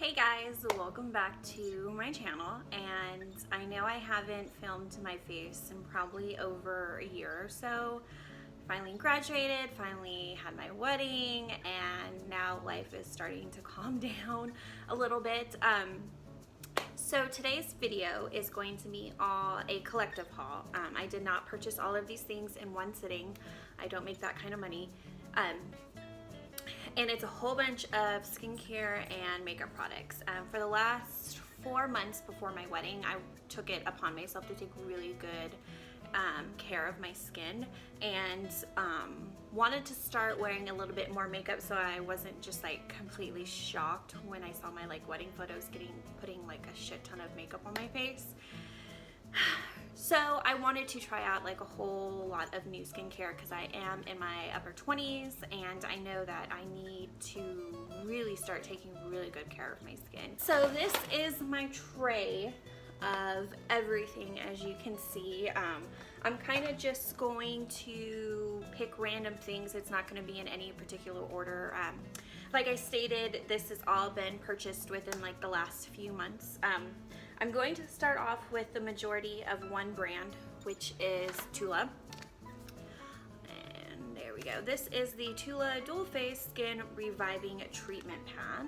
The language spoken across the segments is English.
Hey guys, welcome back to my channel, and I know I haven't filmed my face in probably over a year or so. Finally graduated, finally had my wedding, and now life is starting to calm down a little bit. So today's video is going to be all a collective haul. I did not purchase all of these things in one sitting. I don't make that kind of money. And it's a whole bunch of skincare and makeup products. For the last 4 months before my wedding, I took it upon myself to take really good care of my skin, and wanted to start wearing a little bit more makeup so I wasn't just like completely shocked when I saw my like wedding photos putting like a shit ton of makeup on my face. So I wanted to try out like a whole lot of new skincare because I am in my upper 20s and I know that I need to really start taking really good care of my skin. So this is my tray of everything, as you can see. I'm kind of just going to pick random things. It's not going to be in any particular order. Like I stated, this has all been purchased within like the last few months. I'm going to start off with the majority of one brand, which is Tula. And there we go. This is the Tula Dual Phase Skin Reviving Treatment Pad.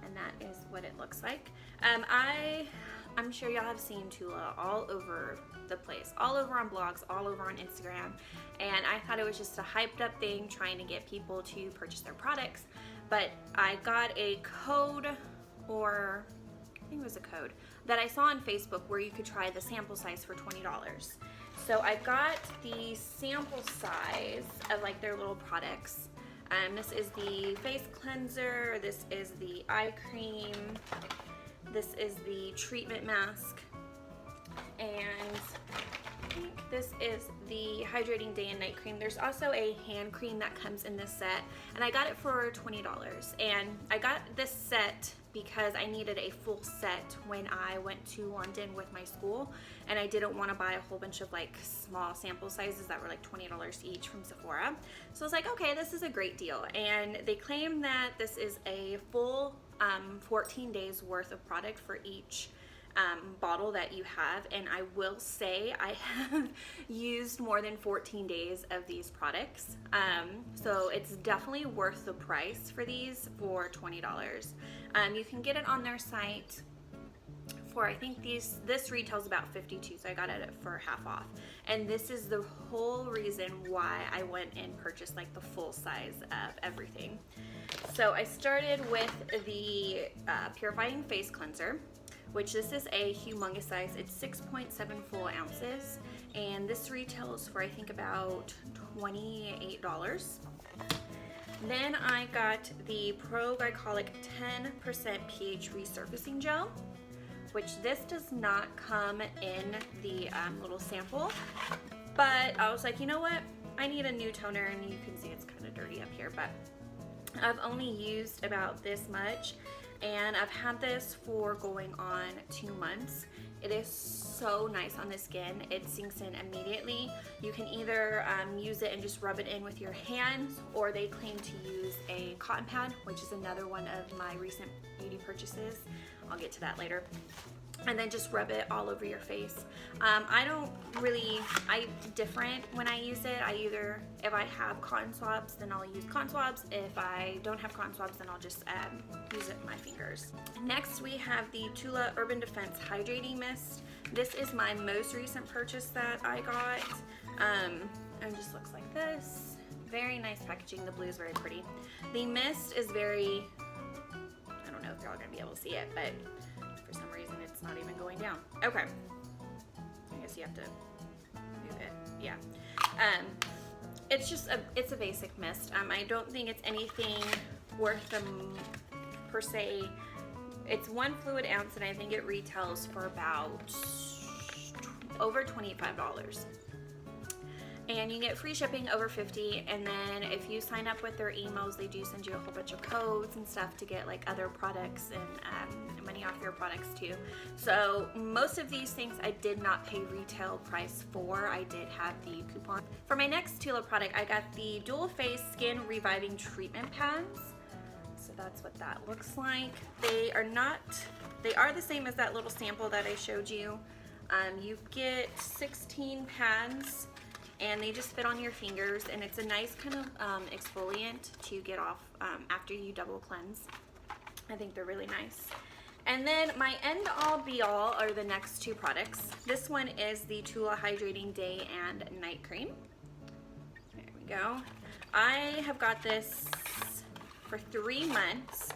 And that is what it looks like. I'm sure y'all have seen Tula all over the place, all over on blogs, all over on Instagram. And I thought it was just a hyped up thing trying to get people to purchase their products. But I got a code, or I think it was a code, that I saw on Facebook where you could try the sample size for $20. So I got the sample size of like their little products. This is the face cleanser, this is the eye cream, this is the treatment mask, and I think this is the hydrating day and night cream. There's also a hand cream that comes in this set, and I got it for $20. And I got this set because I needed a full set when I went to London with my school, and I didn't want to buy a whole bunch of like small sample sizes that were like $20 each from Sephora. So I was like, okay, this is a great deal. And they claim that this is a full 14 days worth of product for each bottle that you have, and I will say I have used more than 14 days of these products, so it's definitely worth the price for these for $20. You can get it on their site for, I think this retails about $52, so I got it for half off. And this is the whole reason why I went and purchased like the full size of everything. So I started with the Purifying Face Cleanser, which this is a humongous size. It's 6.7 full ounces, and this retails for I think about $28. Then I got the Pro Glycolic 10% pH Resurfacing Gel, which this does not come in the little sample, but I was like, you know what? I need a new toner, and you can see it's kind of dirty up here, but I've only used about this much, and I've had this for going on 2 months. It is so nice on the skin. It sinks in immediately. You can either use it and just rub it in with your hands, or they claim to use a cotton pad, which is another one of my recent beauty purchases. I'll get to that later. And then just rub it all over your face. I'm different when I use it. If I have cotton swabs, then I'll use cotton swabs. If I don't have cotton swabs, then I'll just use it with my fingers. Next, we have the Tula Urban Defense Hydrating Mist. This is my most recent purchase that I got. And it just looks like this. Very nice packaging. The blue is very pretty. The mist is very, I don't know if you're all gonna be able to see it, but for some reason it's not even going down. Okay, I guess you have to move it. Yeah. It's a basic mist. I don't think it's anything worth them per se. It's 1 fluid ounce, and I think it retails for about over $25. And you get free shipping over $50, and then if you sign up with their emails, they do send you a whole bunch of codes and stuff to get like other products and money off your products too. So most of these things I did not pay retail price for. I did have the coupon. For my next Tula product, I got the Dual Phase Skin Reviving Treatment Pads. So that's what that looks like. They are the same as that little sample that I showed you. You get 16 pads and they just fit on your fingers, and it's a nice kind of exfoliant to get off after you double cleanse. I think they're really nice. And then my end all be all are the next two products. This one is the Tula Hydrating Day and Night Cream. There we go. I have got this for 3 months,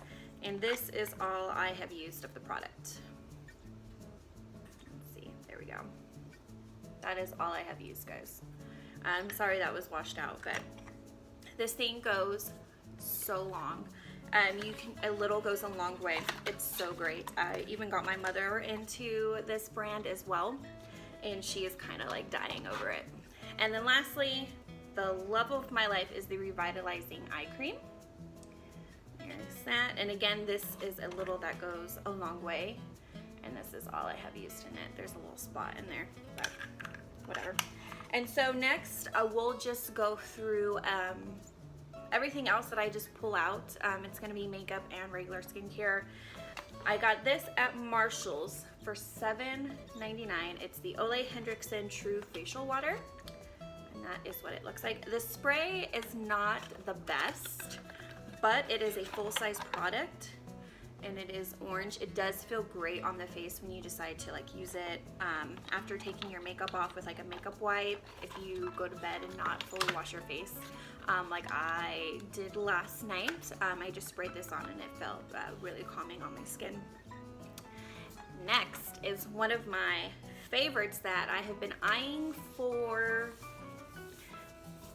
and this is all I have used of the product. Let's see, there we go. That is all I have used, guys. I'm sorry that was washed out, but this thing goes so long. A little goes a long way. It's so great. I even got my mother into this brand as well, and she is kind of like dying over it. And then lastly, the love of my life is the Revitalizing Eye Cream. There's that. And again, this is a little that goes a long way, and this is all I have used in it. There's a little spot in there, but whatever. And so next, we'll just go through everything else that I just pull out. It's gonna be makeup and regular skincare. I got this at Marshall's for $7.99. It's the Ole Hendrickson True Facial Water, and that is what it looks like. The spray is not the best, but it is a full-size product, and it is orange. It does feel great on the face when you decide to like use it after taking your makeup off with like a makeup wipe, if you go to bed and not fully wash your face. Like I did last night. I just sprayed this on and it felt really calming on my skin. Next is one of my favorites that I have been eyeing for,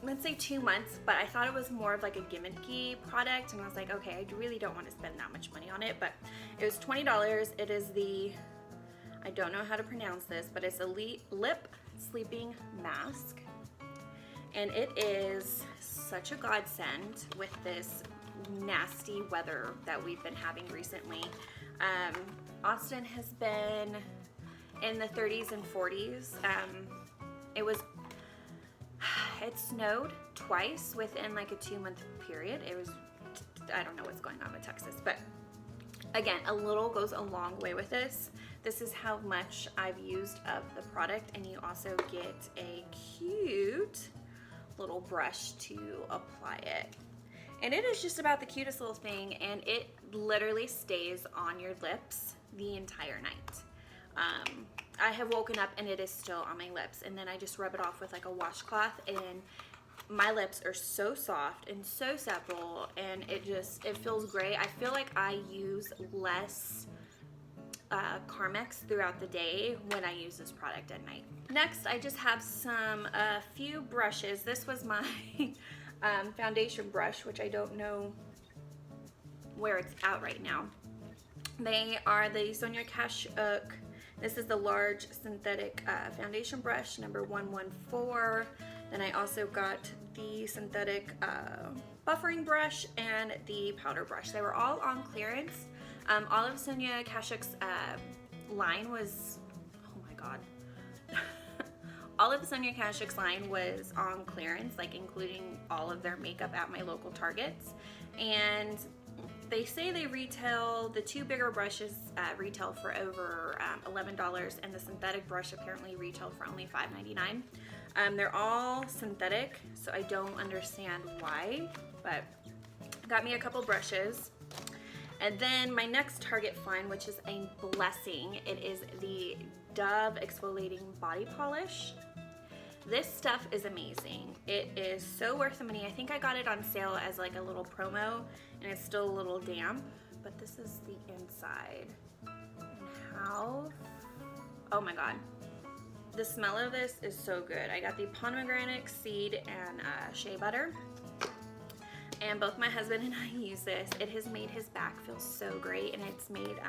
let's say 2 months, but I thought it was more of like a gimmicky product, and I was like, okay, I really don't want to spend that much money on it, but it was $20. It is the, I don't know how to pronounce this, but it's a lip sleeping mask, and it is such a godsend with this nasty weather that we've been having recently. Austin has been in the 30s and 40s. It snowed twice within like a 2-month period. It was, I don't know what's going on with Texas, but again, a little goes a long way with this. This is how much I've used of the product, and you also get a cute little brush to apply it. And it is just about the cutest little thing, and it literally stays on your lips the entire night. I have woken up and it is still on my lips, and then I just rub it off with like a washcloth, and my lips are so soft and so supple, and it feels great. I feel like I use less Carmex throughout the day when I use this product at night. Next, I just have a few brushes. This was my foundation brush, which I don't know where it's at right now. They are the Sonia Kashuk. This is the large synthetic foundation brush, number 114. Then I also got the synthetic buffering brush and the powder brush. They were all on clearance. All of Sonia Kashuk's line was, oh my god. All of Sonia Kashuk's line was on clearance, like including all of their makeup at my local Targets. And they say they retail, the two bigger brushes retail for over $11, and the synthetic brush apparently retail for only $5.99. They're all synthetic, so I don't understand why, but got me a couple brushes. And then my next Target find, which is a blessing, it is the Dove Exfoliating Body Polish. This stuff is amazing. It is so worth the money. I think I got it on sale as like a little promo, and it's still a little damp, but this is the inside. And how, oh my god. The smell of this is so good. I got the pomegranate seed and shea butter, and both my husband and I use this. It has made his back feel so great, and it's made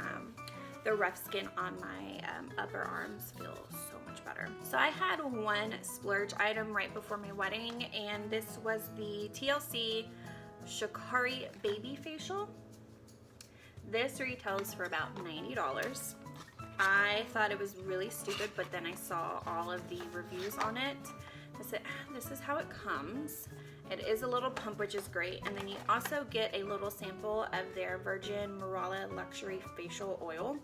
the rough skin on my upper arms feel so much better. So I had one splurge item right before my wedding, and this was the TLC Shikari Baby Facial. This retails for about $90. I thought it was really stupid, but then I saw all of the reviews on it. This is how it comes, It is a little pump, which is great. And then you also get a little sample of their Virgin Marala Luxury Facial Oil.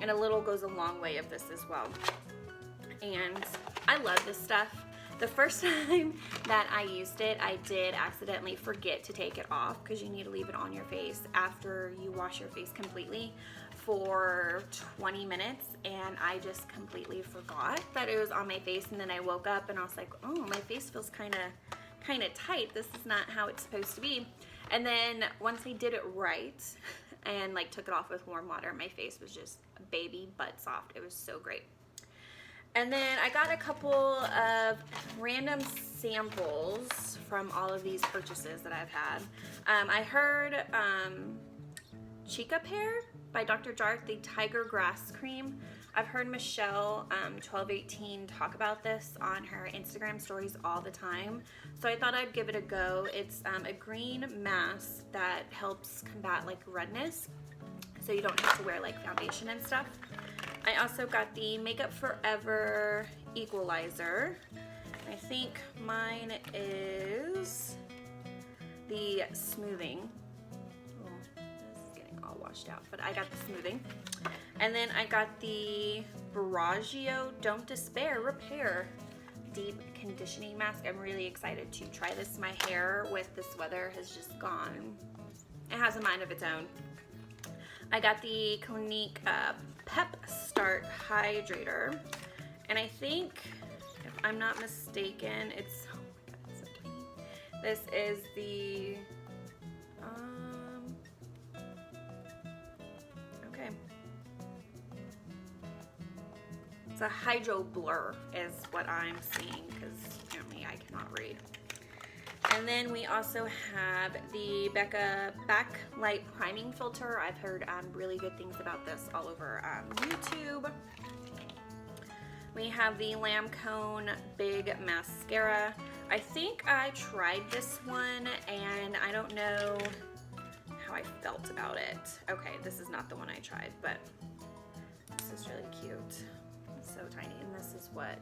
And a little goes a long way of this as well. And I love this stuff. The first time that I used it, I did accidentally forget to take it off because you need to leave it on your face after you wash your face completely for 20 minutes, and I just completely forgot that it was on my face. And then I woke up and I was like, oh, my face feels kind of tight. This is not how it's supposed to be. And then once I did it right and like took it off with warm water, my face was just baby butt soft. It was so great. And then I got a couple of random samples from all of these purchases that I've had. I heard Chica Pear by Dr. Jart, the Tiger Grass Cream. I've heard Michelle 1218 talk about this on her Instagram stories all the time, so I thought I'd give it a go. It's a green mask that helps combat like redness, so you don't have to wear like foundation and stuff. I also got the Makeup Forever Equalizer. I think mine is the smoothing. Oh, this is getting all washed out, but I got the smoothing. And then I got the Barragio Don't Despair Repair Deep Conditioning Mask. I'm really excited to try this. My hair with this weather has just gone. It has a mind of its own. I got the Clinique Pep Start Hydrator, and I think, if I'm not mistaken, it's, oh my god, it's so tiny. This is the, okay. It's a Hydro Blur is what I'm seeing, because apparently I cannot read. And then we also have the Becca Backlight Priming Filter. I've heard really good things about this all over YouTube. We have the Lancome Big Mascara. I think I tried this one and I don't know how I felt about it. Okay, this is not the one I tried, but this is really cute. It's so tiny, and this is what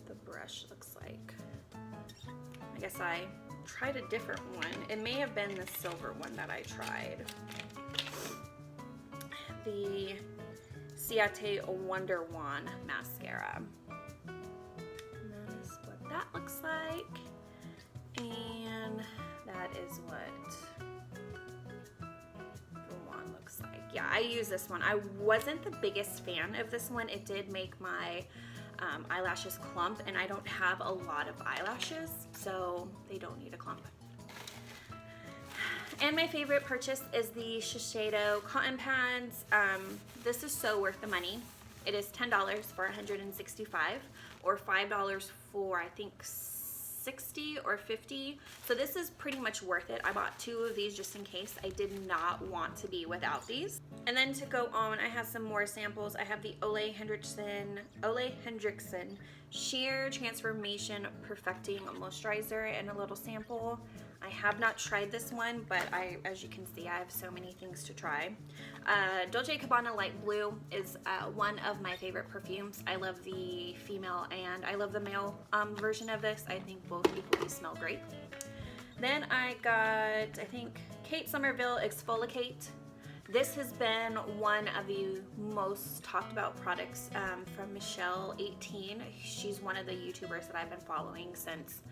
the brush looks like. I guess I tried a different one. It may have been the silver one that I tried. The Ciate Wonder Wand Mascara. And that is what that looks like. And that is what the wand looks like. Yeah, I use this one. I wasn't the biggest fan of this one. It did make my eyelashes clump, and I don't have a lot of eyelashes, so they don't need a clump. And my favorite purchase is the Shiseido cotton pads. This is so worth the money. It is $10 for 165, or $5 for I think 60 or 50. So this is pretty much worth it. I bought 2 of these just in case. I did not want to be without these. And then to go on, I have some more samples. I have the Ole Hendrickson Sheer Transformation Perfecting Moisturizer and a little sample. I have not tried this one, but as you can see, I have so many things to try. Dolce & Gabbana Light Blue is one of my favorite perfumes. I love the female and I love the male version of this. I think both equally smell great. Then I got, I think, Kate Somerville Exfoliate. This has been one of the most talked about products from Michelle 18. She's one of the YouTubers that I've been following since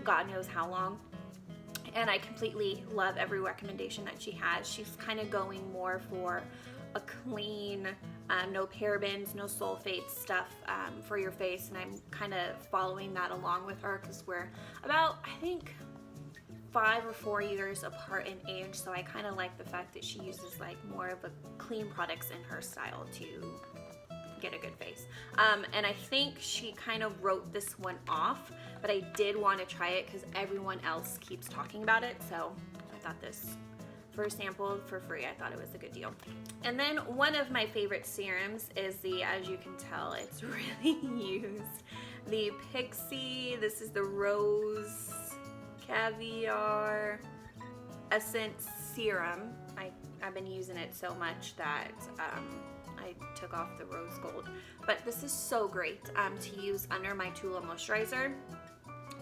God knows how long. And I completely love every recommendation that she has. She's kind of going more for a clean, no parabens, no sulfates stuff for your face. And I'm kind of following that along with her because we're about, I think, 5 or 4 years apart in age. So I kind of like the fact that she uses like more of a clean products in her style to get a good face. And I think she kind of wrote this one off, but I did want to try it because everyone else keeps talking about it. So I thought this, for a sample for free, I thought it was a good deal. And then one of my favorite serums is the, as you can tell, it's really used, the Pixie. This is the Rose Caviar Essence Serum. I've been using it so much that I took off the rose gold, but this is so great to use under my Tula moisturizer.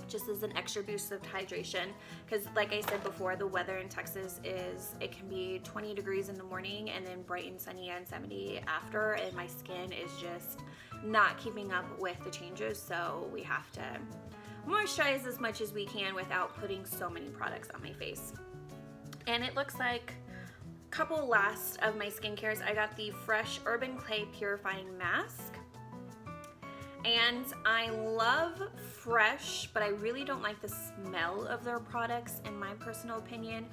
just as an extra boost of hydration, because like I said before, the weather in Texas it can be 20 degrees in the morning and then bright and sunny and 70 after, and my skin is just not keeping up with the changes, so we have to moisturize as much as we can without putting so many products on my face. And it looks like a couple last of my skincares. I got the Fresh Urban Clay Purifying Mask. And I love Fresh, but I really don't like the smell of their products in my personal opinion.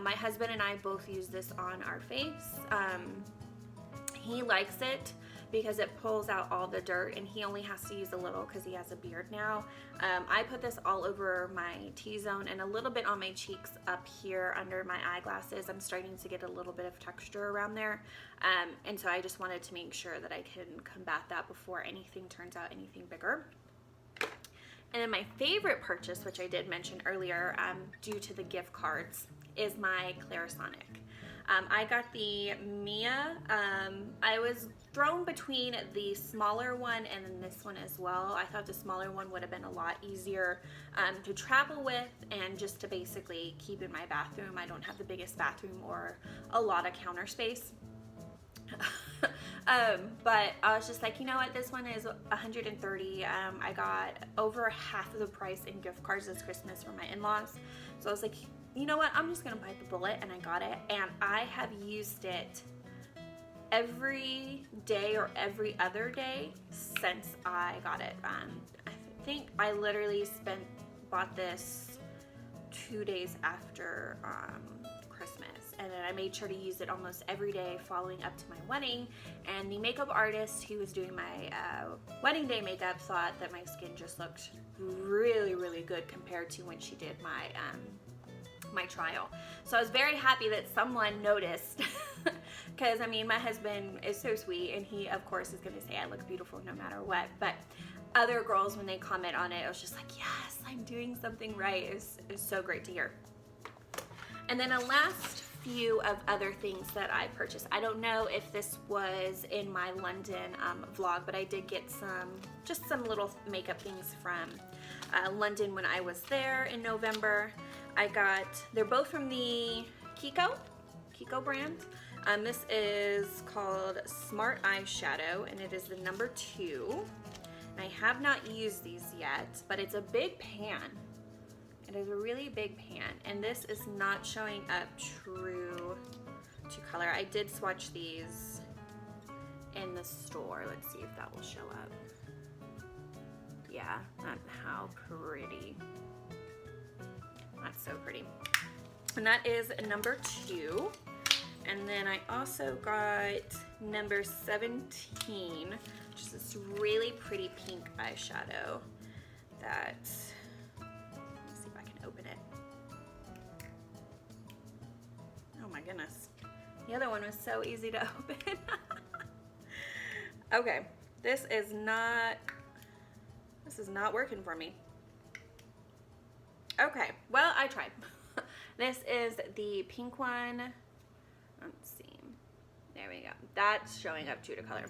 My husband and I both use this on our face. He likes it because it pulls out all the dirt, and he only has to use a little because he has a beard now. I put this all over my T-zone and a little bit on my cheeks up here under my eyeglasses. I'm starting to get a little bit of texture around there. And so I just wanted to make sure that I can combat that before anything turns out anything bigger. And then my favorite purchase, which I did mention earlier, due to the gift cards, is my Clarisonic. I got the Mia. I was thrown between the smaller one and then this one as well. I thought the smaller one would have been a lot easier to travel with and just to basically keep in my bathroom. I don't have the biggest bathroom or a lot of counter space. But I was just like, you know what, this one is $130. I got over half of the price in gift cards this Christmas from my in-laws. So I was like, you know what, I'm just gonna bite the bullet, and I got it, and I have used it every day or every other day since I got it. I think I literally bought this 2 days after Christmas, and then I made sure to use it almost every day following up to my wedding. And the makeup artist who was doing my wedding day makeup thought that my skin just looked really, really good compared to when she did my my trial. So I was very happy that someone noticed, because I mean, my husband is so sweet, and he of course is going to say I look beautiful no matter what, but other girls, when they comment on it, I was just like, yes, I'm doing something right. It's so great to hear. And then a last few of other things that I purchased. I don't know if this was in my London vlog, but I did get just some little makeup things from London when I was there in November. They're both from the Kiko brand. This is called Smart Eyeshadow, and it is the number 2. And I have not used these yet, but it's a big pan. It is a really big pan, and this is not showing up true to color. I did swatch these in the store. Let's see if that will show up. Yeah, how pretty. That's so pretty. And that is number 2. And then I also got number 17, which is this really pretty pink eyeshadow that, let me see if I can open it. Oh my goodness. The other one was so easy to open. Okay, this is not working for me. Okay, well, I tried. This is the pink one. Let's see. There we go. That's showing up true to color.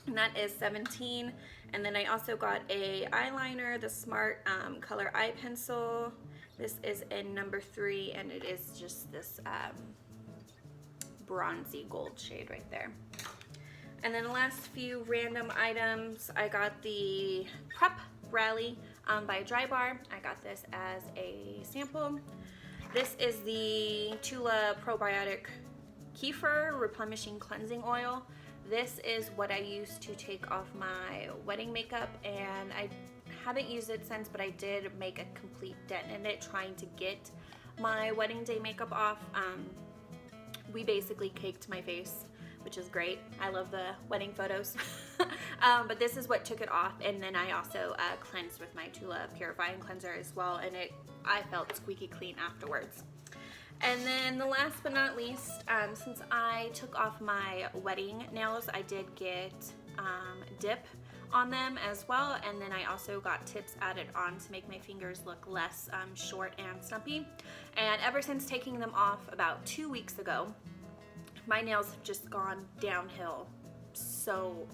And that is 17. And then I also got a eyeliner, the Smart Color Eye Pencil. This is in number 3, and it is just this bronzy gold shade right there. And then the last few random items, I got the Prep Rally by Dry Bar. I got this as a sample. This is the Tula Probiotic Kefir Replenishing Cleansing Oil. This is what I used to take off my wedding makeup, and I haven't used it since, but I did make a complete dent in it trying to get my wedding day makeup off. We basically caked my face, which is great. I love the wedding photos. But this is what took it off, and then I also cleansed with my Tula Purifying Cleanser as well, and I felt squeaky clean afterwards. And then the last but not least, since I took off my wedding nails, I did get dip on them as well, and then I also got tips added on to make my fingers look less short and stumpy. And ever since taking them off about 2 weeks ago, my nails have just gone downhill so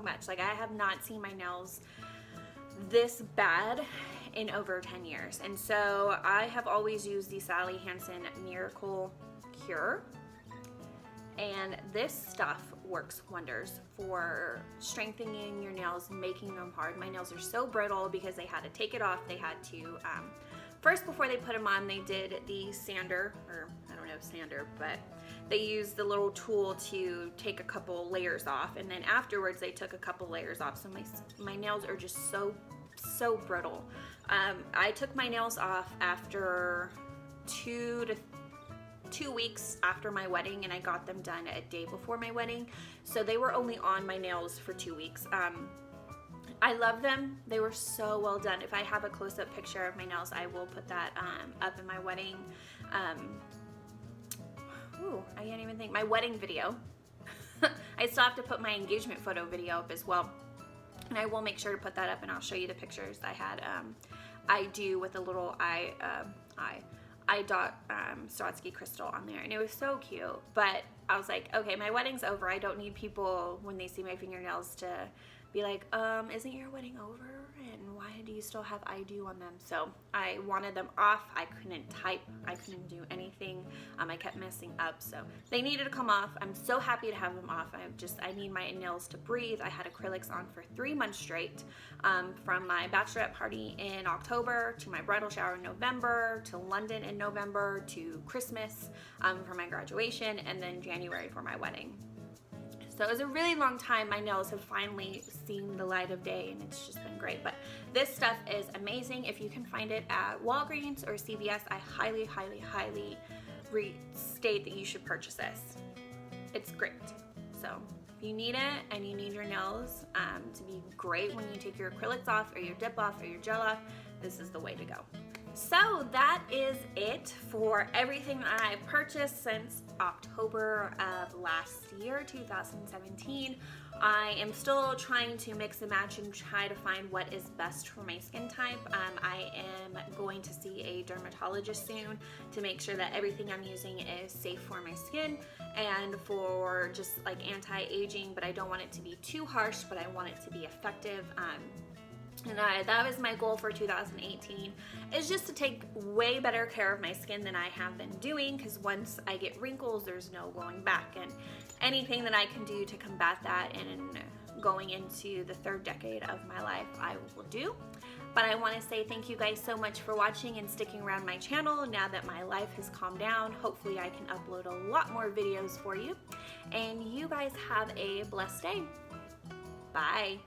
much. Like, I have not seen my nails this bad in over 10 years. And so I have always used the Sally Hansen Miracle Cure. And this stuff works wonders for strengthening your nails, making them hard. My nails are so brittle because they had to take it off. They had to, first before they put them on, they did the sander, or I don't know, sander, but they used the little tool to take a couple layers off. And then afterwards they took a couple layers off. So my nails are just so brittle. I took my nails off after 2 weeks after my wedding, and I got them done a day before my wedding, so they were only on my nails for 2 weeks. I love them. They were so well done. If I have a close-up picture of my nails, I will put that up in my wedding. I can't even think. My wedding video. I still have to put my engagement photo video up as well, and I will make sure to put that up, and I'll show you the pictures I had. I do with a little eye dot Swarovski crystal on there, and it was so cute. But I was like, okay, my wedding's over. I don't need people when they see my fingernails to be like, isn't your wedding over? And why do you still have I do on them? So I wanted them off. I couldn't type. I couldn't do anything. I kept messing up. So they needed to come off. I'm so happy to have them off. I need my nails to breathe. I had acrylics on for 3 months straight, from my bachelorette party in October to my bridal shower in November to London in November to Christmas for my graduation, and then January for my wedding. So it was a really long time. My nails have finally seen the light of day, and it's just been great. But this stuff is amazing. If you can find it at Walgreens or CVS, I highly, highly, highly state that you should purchase this. It's great. So if you need it and you need your nails to be great when you take your acrylics off or your dip off or your gel off, this is the way to go. So that is it for everything that I purchased since October of last year, 2017. I am still trying to mix and match and try to find what is best for my skin type. I am going to see a dermatologist soon to make sure that everything I'm using is safe for my skin and for just like anti-aging, but I don't want it to be too harsh, but I want it to be effective. And that was my goal for 2018, is just to take way better care of my skin than I have been doing, because once I get wrinkles, there's no going back, and anything that I can do to combat that and going into the 3rd decade of my life, I will do. But I want to say thank you guys so much for watching and sticking around my channel. Now that my life has calmed down, hopefully I can upload a lot more videos for you, and you guys have a blessed day. Bye.